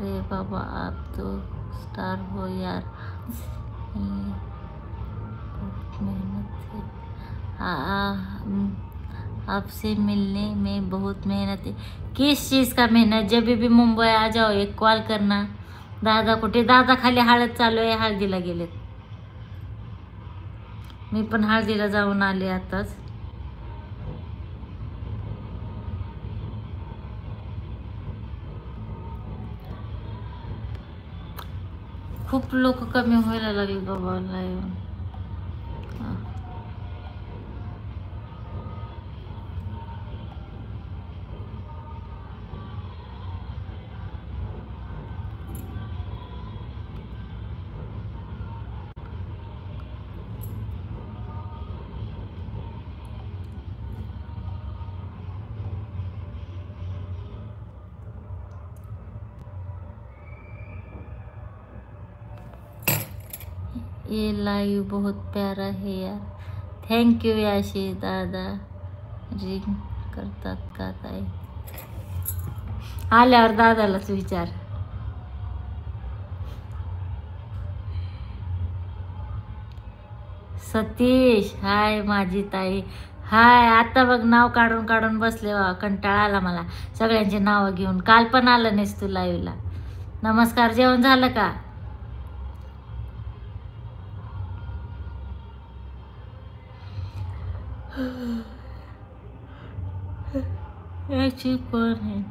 अरे बाबा आप तो स्टार हो यार, बहुत मेहनत है। आपसे मिलने में बहुत मेहनत है। किस चीज़ का मेहनत? जब भी मुंबई आ जाओ एक कॉल करना। दादा कुठे? दादा खाली हळद चालू आहे, हळदीला गेलेत। मी पण हळदीला जाऊन आले आताच। खूप लोक कमी व्हायला लागले बाबा लाईव्ह। ये लाइव बहुत प्यारा है यार, थैंक यू याशी दादा। रिंग करतात का ताई? आल्यावर दादालाच विचार। सतीश हाय माझी ताई, हाय। आता बघ नाव काढून काढून बसले, कंटाळा आला मला सगळ्यांची नावं घेऊन। काल पण आलं नाहीस तू लाईव्हला। नमस्कार, जेवण झालं का? ऐसी कौन है?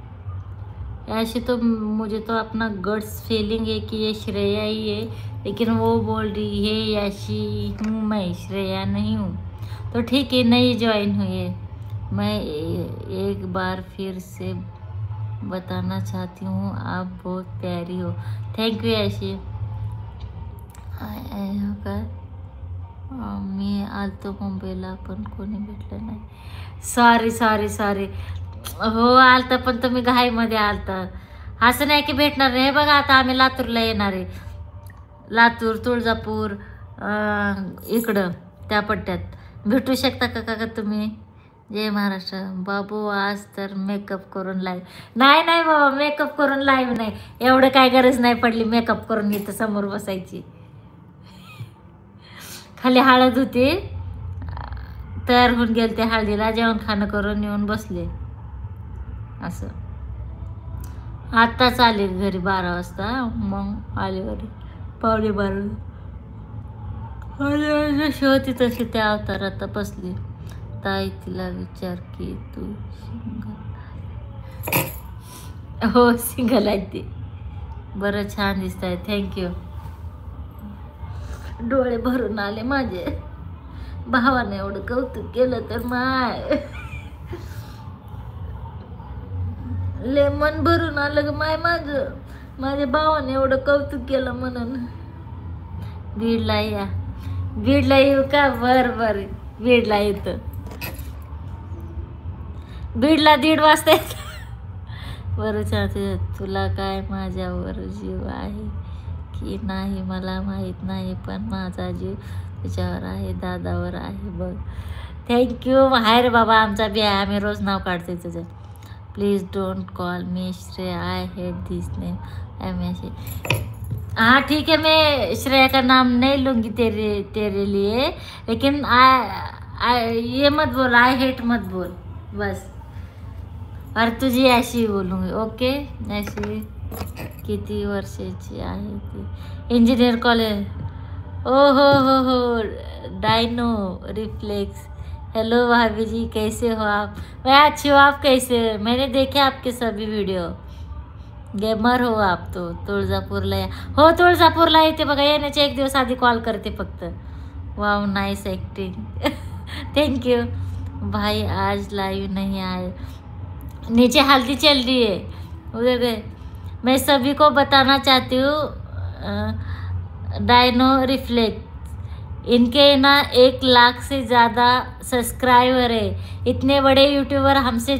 ऐसे तो मुझे तो अपना गट्स फीलिंग है कि ये श्रेया ही है, लेकिन वो बोल रही है ऐसी हूँ मैं, श्रेया नहीं हूँ। तो ठीक है, नई ज्वाइन हुई है। मैं एक बार फिर से बताना चाहती हूँ आप बहुत प्यारी हो। थैंक यू ऐशी। मी आलतो मुंबईला पण कोणी भेटलं नाही। Sorry sorry sorry. हो आलता, पण तुम्ही घाईमध्ये आलता। असं नाही की भेटणार नाही। हे बघा आता आम्ही लातूरला येणार आहे। लातूर, तुळजापूर, इकडं त्या पट्ट्यात भेटू शकता का काका तुम्ही? जय महाराष्ट्र। बाबू आज तर मेकअप करून लाईव्ह? नाही नाही बाबा, मेकअप करून लाईव्ह नाही। एवढं काय गरज नाही पडली मेकअप करून इथं समोर बसायची। खाली हळद होती, तयार होऊन गेले ते हळदीला, जेवण खाणं करून येऊन बसले असं। आत्ताच आले घरी 12 वाजता, मग आले घरी 12:15 जशी होती तशी त्या अवतारात बसली। ताई तिला विचार की तू सिंगल? हो सिंगल आहे ती। बरं छान दिसत आहे, थँक्यू। डोळे भरून आले माझे, भावाने एवढं कौतुक केलं तर माय ले मन भरून आलं ग माय माझं। माझ्या भावाने एवढं कौतुक केलं म्हणून। बीडला या, बीडला येऊ का? बर बर, बीडला येतं। बीडला 1:30 वाजता येत। बरं चालते। तुला काय माझ्यावर जीव आहे की नाही मला माहीत नाही, पण माझा जीव तुझ्यावर आहे, दादावर आहे बघ। थँक्यू। आहे रे बाबा, आमचा बी आहे, आम्ही रोज नाव काढते तुझं। Please don't call me Shreya, I hate this name. हाँ ठीक है, मैं श्रेया का नाम नहीं लूँगी तेरे लिए, लेकिन ये मत बोल, आई हेट मत बोल बस। और तुझी ऐशी बोलूँगी, ओके? ऐशी किती वर्षाची आहे ती? Engineer college. ओ हो डायनो रिफ्लेक्स। हेलो भाभी जी, कैसे हो आप? मैं अच्छी हूँ, आप कैसे? मैंने देखे आपके सभी वीडियो। गेमर हो आप तो। तुळजापूरला या। हो तुळजापूरला येते बघा, येण्याच्या 1 दिवस आधी कॉल करते फक्त। Wow nice acting. Thank you. भाई आज लाइव नहीं आए, नीचे हल्दी चल रही है उधर गए। मैं सभी को बताना चाहती हूँ डायनो रिफ्लेक्ट, इनके ना 1 लाख से ज़्यादा सब्सक्राइबर है। इतने बड़े यूट्यूबर हमसे